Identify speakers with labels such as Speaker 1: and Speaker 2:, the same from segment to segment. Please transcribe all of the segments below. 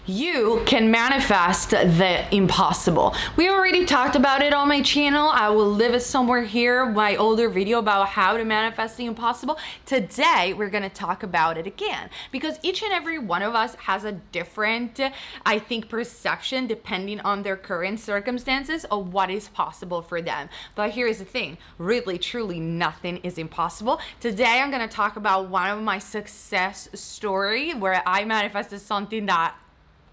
Speaker 1: You can manifest the impossible. We already talked about it on my channel. I will leave it somewhere here, my older video about how to manifest the impossible. Today, we're gonna talk about it again because each and every one of us has a different, I think, perception depending on their current circumstances of what is possible for them. But here's the thing, really, truly nothing is impossible. Today, I'm gonna talk about one of my success story where I manifested something that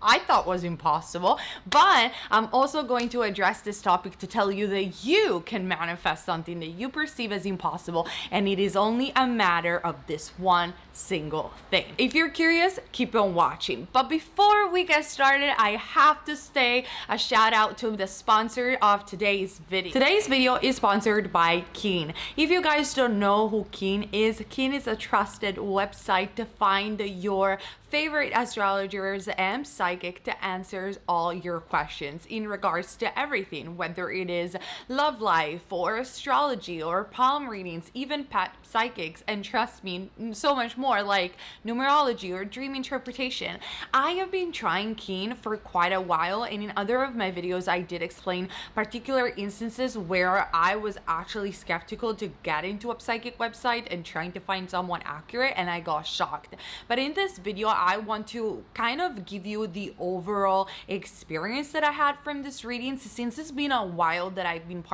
Speaker 1: I thought was impossible, but I'm also going to address this topic to tell you that you can manifest something that you perceive as impossible, and it is only a matter of this one single thing. If you're curious, keep on watching. But before we get started, I have to say a shout out to the sponsor of today's video. Today's video is sponsored by Keen. If you guys don't know who Keen is a trusted website to find your favorite astrologers and psychic to answer all your questions in regards to everything, whether it is love life or astrology or palm readings, even pet psychics, and trust me, so much more like numerology or dream interpretation. I have been trying Keen for quite a while, and in other of my videos I did explain particular instances where I was actually skeptical to get into a psychic website and trying to find someone accurate, and I got shocked. But in this video I want to kind of give you the overall experience that I had from this reading, since it's been a while that I've been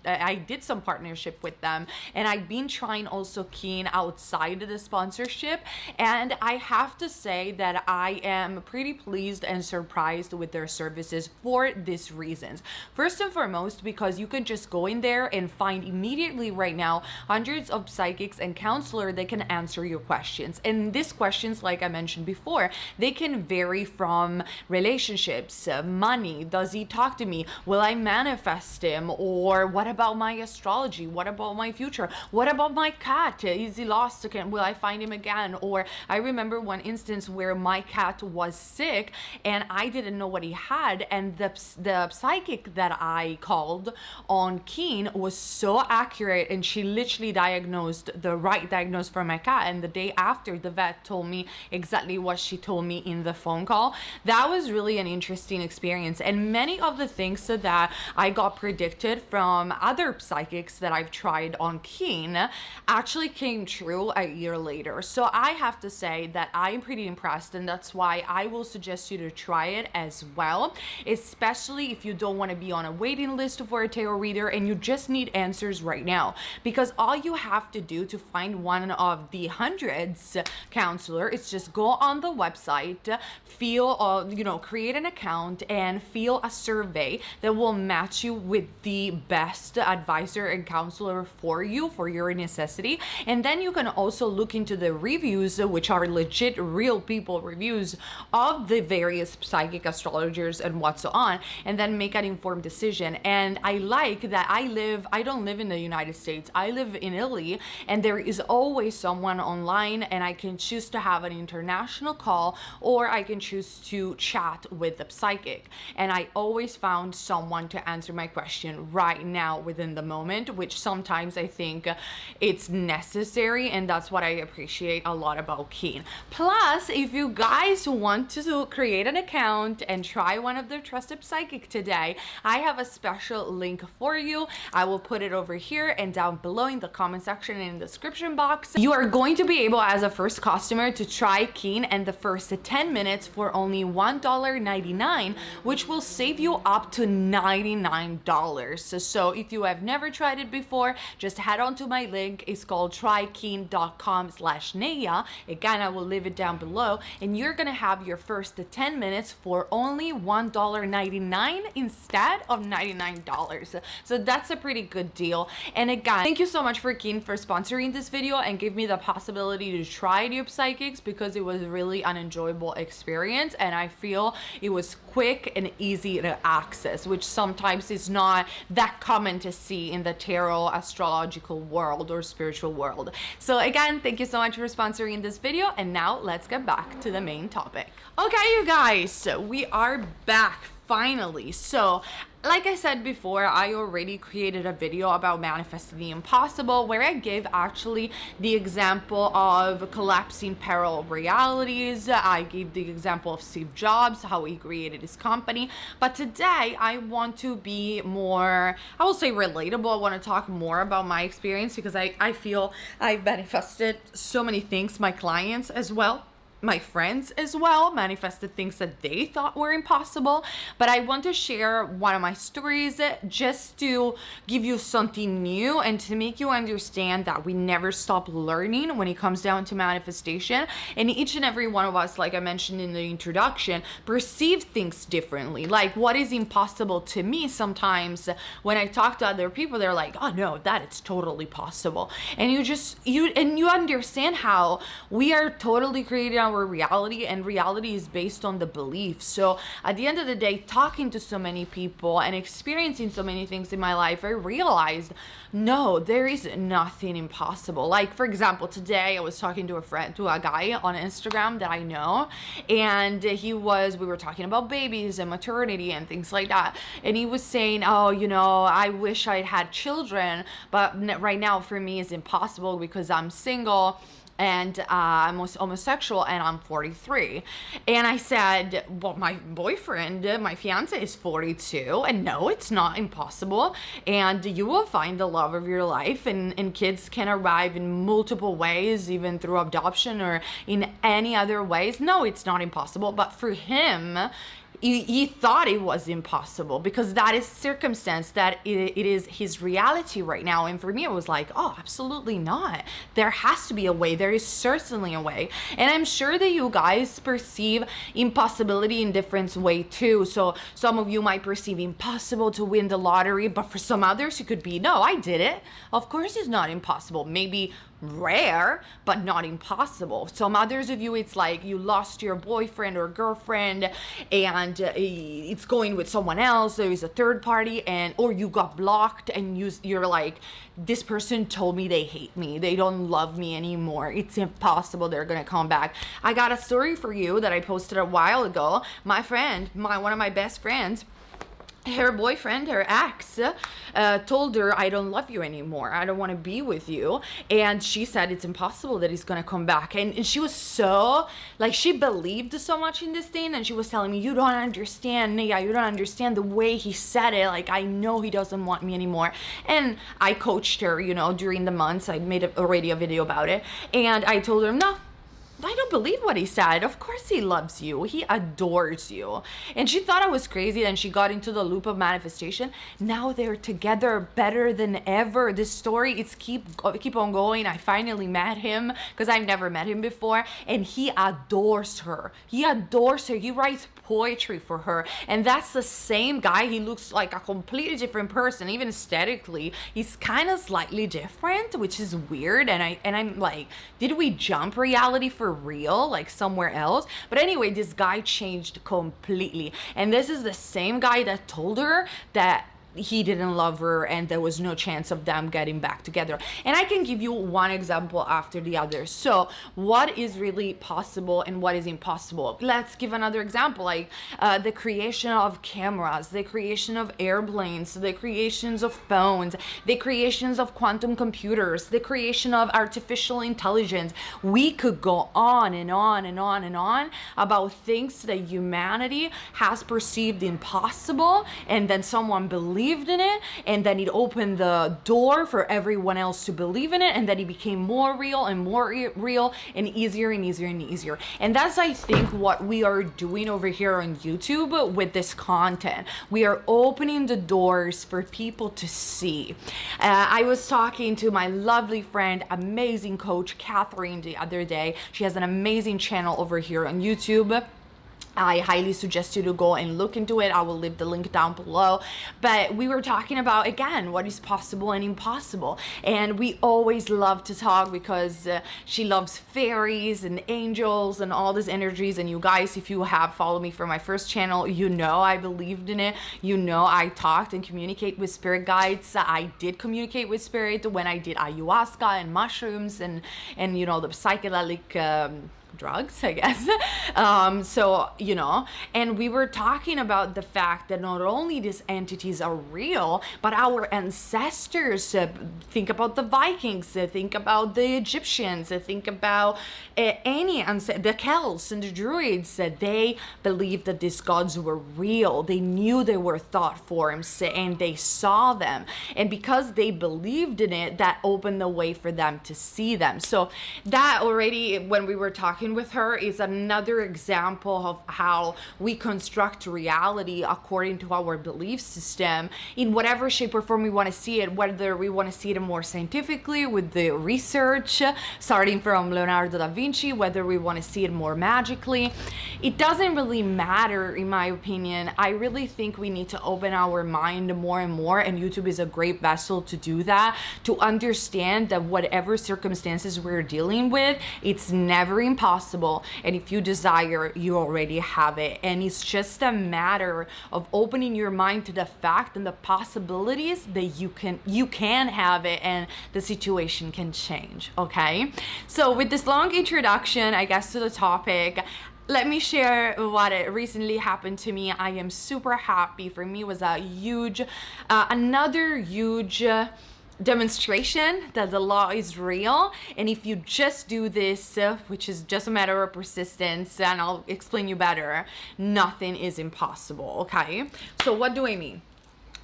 Speaker 1: I did some partnership with them, and I've been trying also Keen outside of the sponsorship, and I have to say that I am pretty pleased and surprised with their services for these reasons. First and foremost, because you can just go in there and find immediately right now hundreds of psychics and counselors that can answer your questions. And these questions, like I mentioned before, they can vary from relationships, money, does he talk to me, will I manifest him, or what about my astrology, what about my future, what about my cat, is he lost again, will I find him again? Or I remember one instance where my cat was sick and I didn't know what he had, and the psychic that I called on Keen was so accurate, and she literally diagnosed the right diagnosis for my cat, and the day after the vet told me exactly what she told me in the phone call. That was really an interesting experience, and many of the things that I got predicted from other psychics that I've tried on Keen actually came true a year later. So I have to say that I'm pretty impressed, and that's why I will suggest you to try it as well, especially if you don't want to be on a waiting list for a tarot reader and you just need answers right now, because all you have to do to find one of the hundreds counselor is just go on the website, create an account and fill a survey that will match you with the best advisor and counselor for you, for your necessity. And then you can also look into the reviews, which are legit real people reviews of the various psychic astrologers and what's on, and then make an informed decision. And I like that I don't live in the United States, I live in Italy, and there is always someone online, and I can choose to have an international call, or I can choose to chat with the psychic. And I always found someone to answer my question right now within the moment, which sometimes I think it's necessary, and that's what I appreciate a lot about Keen. Plus, if you guys want to create an account and try one of their trusted psychic today, I have a special link for you. I will put it over here and down below in the comment section and in the description box. You are going to be able, as a first customer, to try Keen and the first 10 minutes for only $1.99, which will save you up to $99. So if you have never tried it before, just head on to my link. It's called trykeen.com/Neyah. Again, I will leave it down below, and you're gonna have your first 10 minutes for only $1.99 instead of $99. So that's a pretty good deal. And again, thank you so much for Keen for sponsoring this video and give me the possibility to try new psychics, because it was really an enjoyable experience, and I feel it was quick and easy to access, which sometimes is not that common to see in the tarot astrological world or spiritual world. So again, thank you so much for sponsoring this video, and now let's get back to the main topic. Okay, you guys, we are back finally. So like I said before, I already created a video about manifesting the impossible where I gave actually the example of collapsing parallel realities. I gave the example of Steve Jobs, how he created his company. But today I want to be more, I will say relatable. I want to talk more about my experience because I feel I've manifested so many things, my clients as well. My friends as well manifested things that they thought were impossible. But I want to share one of my stories just to give you something new and to make you understand that we never stop learning when it comes down to manifestation. And each and every one of us, like I mentioned in the introduction, perceive things differently. Like what is impossible to me sometimes when I talk to other people, they're like, oh no, that is totally possible. And you understand how we are totally creating our reality, and reality is based on the belief. So at the end of the day, talking to so many people and experiencing so many things in my life, I realized no, there is nothing impossible. Like for example, today I was talking to a guy on Instagram that I know, and we were talking about babies and maternity and things like that, and he was saying, oh, I wish I'd had children, but right now for me it's impossible because I'm single and I'm homosexual and I'm 43. And I said, well, my boyfriend, my fiance is 42, and no, it's not impossible. And you will find the love of your life, and kids can arrive in multiple ways, even through adoption or in any other ways. No, it's not impossible. But for him, he thought it was impossible because that is circumstance, that it is his reality right now. And for me, it was like, oh, absolutely not. There has to be a way. There is certainly a way. And I'm sure that you guys perceive impossibility in different way too. So some of you might perceive impossible to win the lottery, but for some others it could be, no, I did it. Of course it's not impossible. Maybe rare, but not impossible. Some others of you, it's like you lost your boyfriend or girlfriend and it's going with someone else. There is a third party, or you got blocked and you're like, this person told me they hate me, they don't love me anymore, it's impossible they're gonna come back. I got a story for you that I posted a while ago. My friend, one of my best friends, her boyfriend, her ex, told her, I don't love you anymore, I don't want to be with you. And she said it's impossible that he's gonna come back. And she was so, like, she believed so much in this thing, and she was telling me, you don't understand, Neyah, you don't understand the way he said it, like, I know he doesn't want me anymore. And I coached her, during the months. I made already a video about it, and I told her, no, I don't believe what he said. Of course he loves you. He adores you. And she thought I was crazy, and she got into the loop of manifestation. Now they're together better than ever. This story, it's keep on going. I finally met him because I've never met him before, and he adores her. He adores her. He writes poetry for her, and that's the same guy. He looks like a completely different person, even aesthetically. He's kind of slightly different, which is weird. And I'm like, did we jump reality for real, like somewhere else? But anyway, this guy changed completely, and this is the same guy that told her that he didn't love her and there was no chance of them getting back together. And I can give you one example after the other. So what is really possible and what is impossible? Let's give another example, like the creation of cameras, the creation of airplanes, the creations of phones, the creations of quantum computers, the creation of artificial intelligence. We could go on and on and on and on about things that humanity has perceived impossible, and then someone believed in it, and then it opened the door for everyone else to believe in it, and then it became more real and more real and easier and easier and easier. And that's, I think, what we are doing over here on YouTube with this content. We are opening the doors for people to see. I was talking to my lovely friend, amazing coach, Katherine, the other day. She has an amazing channel over here on YouTube. I highly suggest you to go and look into it. I will leave the link down below. But we were talking about, again, what is possible and impossible. And we always love to talk because she loves fairies and angels and all these energies. And you guys, if you have followed me for my first channel, you know I believed in it. You know I talked and communicate with spirit guides. I did communicate with spirit when I did ayahuasca and mushrooms and the psychedelic drugs, I guess. So, you know, and we were talking about the fact that not only these entities are real, but our ancestors, think about the Vikings, think about the Egyptians, think about the Celts and the Druids. They believed that these gods were real. They knew they were thought forms and they saw them. And because they believed in it, that opened the way for them to see them. So that already, when we were talking with her, is another example of how we construct reality according to our belief system in whatever shape or form we want to see it, whether we want to see it more scientifically with the research starting from Leonardo da Vinci, whether we want to see it more magically. It doesn't really matter, in my opinion. I really think we need to open our mind more and more, and YouTube is a great vessel to do that, to understand that whatever circumstances we're dealing with, it's never impossible, and if you desire, you already have it. And it's just a matter of opening your mind to the fact and the possibilities that you can have it, and the situation can change. Okay, so with this long introduction, I guess, to the topic, let me share what recently happened to me. I am super happy. For me, it was a huge, another huge demonstration that the law is real. And if you just do this, which is just a matter of persistence, and I'll explain you better, nothing is impossible. Okay, so what do I mean?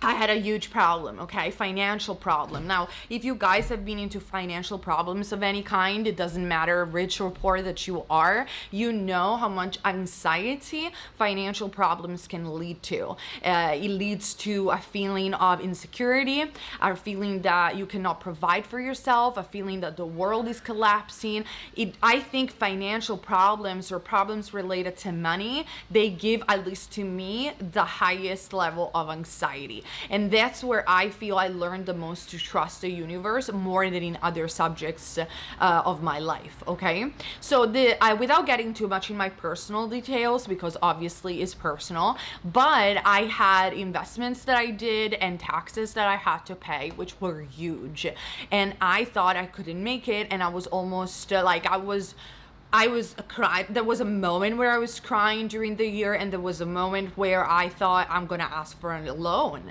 Speaker 1: I had a huge problem, okay? Financial problem. Now, if you guys have been into financial problems of any kind, it doesn't matter rich or poor that you are, you know how much anxiety financial problems can lead to. It leads to a feeling of insecurity, a feeling that you cannot provide for yourself, a feeling that the world is collapsing. I think financial problems or problems related to money, they give, at least to me, the highest level of anxiety. And that's where I feel I learned the most to trust the universe more than in other subjects of my life. Okay, so without getting too much in my personal details, because obviously it's personal, but I had investments that I did and taxes that I had to pay, which were huge, and I thought I couldn't make it, and I was almost I was crying. There was a moment where I was crying during the year, and there was a moment where I thought I'm gonna ask for a loan,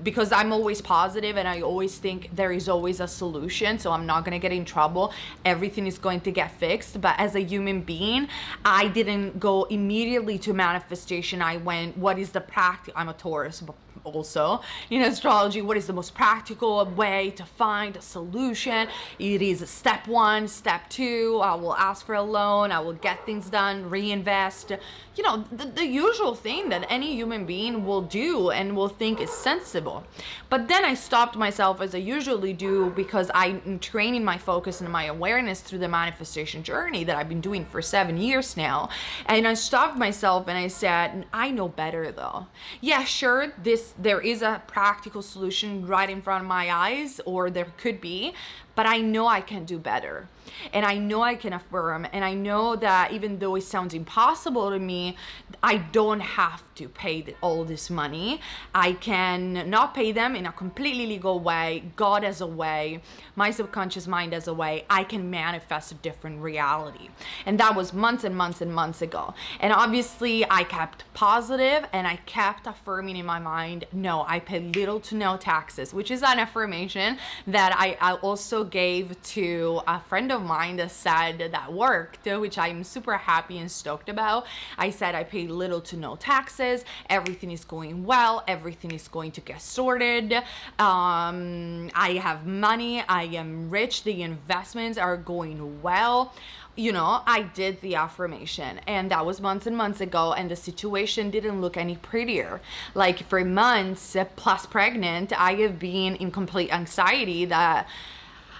Speaker 1: because I'm always positive and I always think there is always a solution, so I'm not gonna get in trouble. Everything is going to get fixed. But as a human being, I didn't go immediately to manifestation. I went, what is the practical? I'm a Taurus, but also in astrology, what is the most practical way to find a solution? It is step 1, step 2, I will ask for a loan, I will get things done, reinvest, you know, the usual thing that any human being will do and will think is sensible. But then I stopped myself, as I usually do, because I'm training my focus and my awareness through the manifestation journey that I've been doing for 7 years now. And I stopped myself and I said, I know better though. Yeah, sure, there is a practical solution right in front of my eyes, or there could be, but I know I can do better. And I know I can affirm, and I know that even though it sounds impossible to me, I don't have to pay all this money. I can not pay them in a completely legal way. God has a way, my subconscious mind has a way. I can manifest a different reality. And that was months and months and months ago. And obviously I kept positive and I kept affirming in my mind, no, I pay little to no taxes, which is an affirmation that I also gave to a friend of mine that said that worked, which I'm super happy and stoked about. I said I pay little to no taxes, everything is going well, everything is going to get sorted, I have money, I am rich, the investments are going well. You know, I did the affirmation, and that was months and months ago, and the situation didn't look any prettier. Like, for months plus pregnant, I have been in complete anxiety that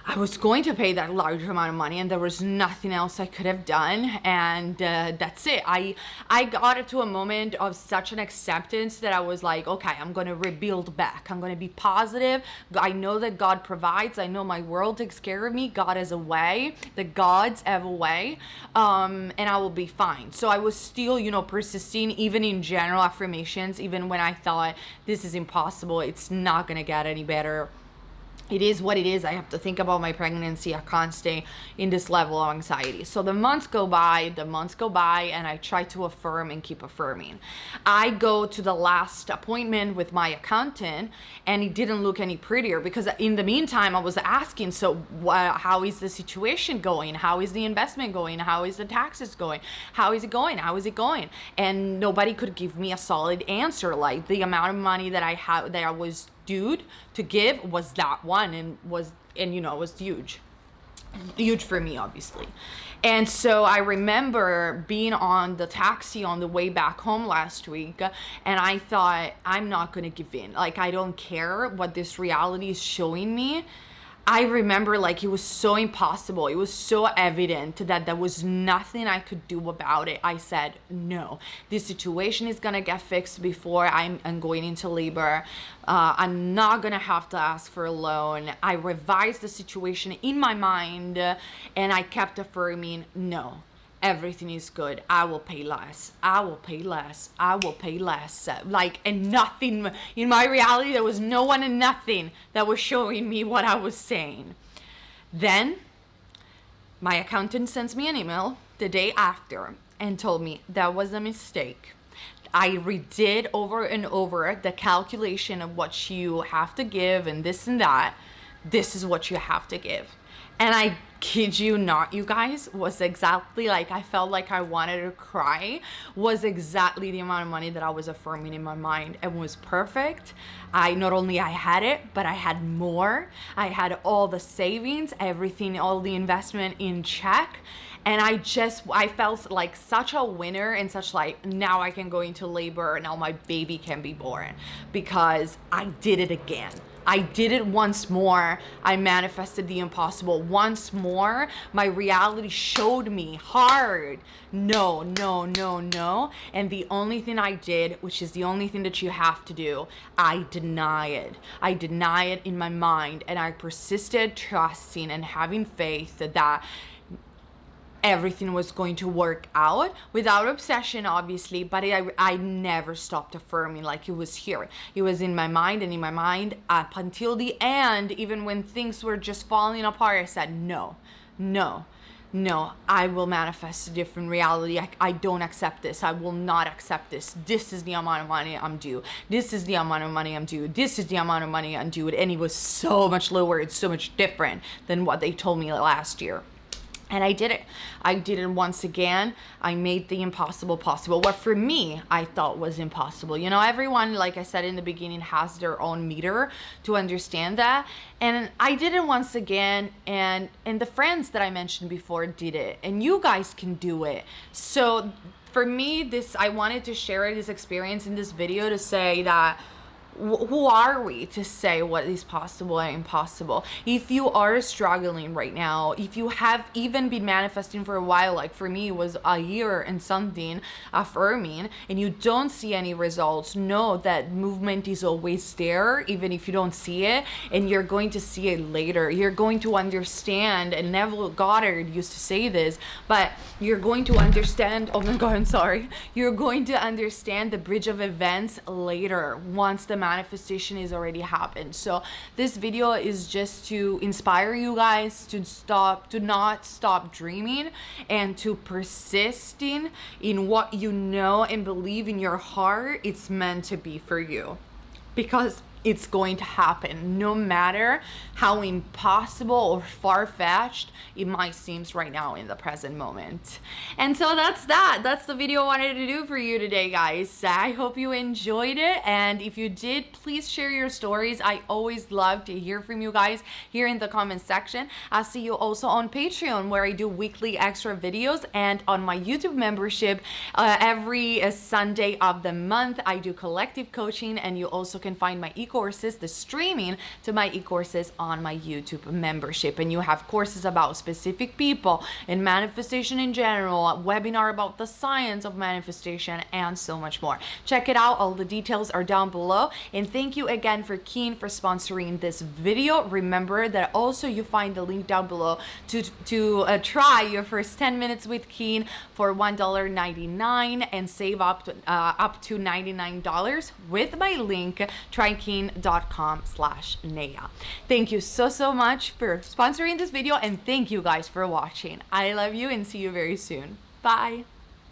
Speaker 1: I was going to pay that large amount of money and there was nothing else I could have done, and that's it. I got to a moment of such an acceptance that I was like, okay, I'm going to rebuild back. I'm going to be positive. I know that God provides. I know my world takes care of me. God has a way. The gods have a way, and I will be fine. So I was still, you know, persisting even in general affirmations, even when I thought this is impossible. It's not going to get any better. it is what it is. I have to think about my pregnancy. I can't stay in this level of anxiety. So the months go by, and I try to affirm and keep affirming. I go to the last appointment with my accountant, and it didn't look any prettier, because in the meantime, I was asking, so how is the situation going? How is the investment going? How is the taxes going? How is it going? How is it going? And nobody could give me a solid answer. Like, the amount of money that I was due to give was that one, and was huge for me, obviously. And so I remember being on the taxi on the way back home last week, and I thought, I'm not gonna give in. Like, I don't care what this reality is showing me. I remember, like, it was so impossible. It was so evident that there was nothing I could do about it. I said, no, this situation is gonna get fixed before I'm going into labor. I'm not gonna have to ask for a loan. I revised the situation in my mind, and I kept affirming, no, everything is good. I will pay less. I will pay less. I will pay less. Like, and nothing in my reality, there was no one and nothing that was showing me what I was saying. Then my accountant sends me an email the day after and told me that was a mistake. I redid over and over the calculation of what you have to give and this and that. This is what you have to give. And I kid you not, you guys, was exactly, like, I felt like I wanted to cry, was exactly the amount of money that I was affirming in my mind. It was perfect. Not only I had it, but I had more. I had all the savings, everything, all the investment in check. And I felt like such a winner, and such like, now I can go into labor, now my baby can be born, because I did it again. I did it once more. I manifested the impossible once more. My reality showed me hard, no, no, no, no. And the only thing I did, which is the only thing that you have to do, I deny it. I deny it in my mind, and I persisted trusting and having faith that everything was going to work out, without obsession, obviously, but I never stopped affirming. Like, it was here. It was in my mind, and in my mind up until the end. Even when things were just falling apart, I said, no, I will manifest a different reality. I don't accept this. I will not accept this. This is the amount of money I'm due. This is the amount of money I'm due. This is the amount of money I'm due. And it was so much lower. It's so much different than what they told me last year. And I did it. I did it once again. I made the impossible possible. What for me, I thought was impossible. You know, everyone, like I said in the beginning, has their own meter to understand that. And I did it once again. And the friends that I mentioned before did it. And you guys can do it. So for me, I wanted to share this experience in this video to say that, who are we to say what is possible and impossible? If you are struggling right now, if you have even been manifesting for a while, like for me, it was a year and something affirming, and you don't see any results, know that movement is always there, even if you don't see it, and you're going to see it later. You're going to understand, and Neville Goddard used to say this, but you're going to understand, oh my God, I'm sorry. You're going to understand the bridge of events later, once the manifestation is already happened. So this video is just to inspire you guys to not stop dreaming, and to persisting in what you know and believe in your heart it's meant to be for you, because it's going to happen, no matter how impossible or far-fetched it might seem right now in the present moment. And so that's the video I wanted to do for you today, guys. I hope you enjoyed it, and if you did, please share your stories. I always love to hear from you guys here in the comment section. I'll see you also on Patreon, where I do weekly extra videos, and on my YouTube membership every Sunday of the month I do collective coaching, and you also can find my e-courses, the streaming to my e-courses on my YouTube membership. And you have courses about specific people and manifestation in general, a webinar about the science of manifestation, and so much more. Check it out. All the details are down below. And thank you again for Keen for sponsoring this video. Remember that also you find the link down below to try your first 10 minutes with Keen for $1.99 and save up to $99 with my link. Try Keen katherine.com/Neyah. Thank you so much for sponsoring this video, and thank you guys for watching. I love you and see you very soon. Bye.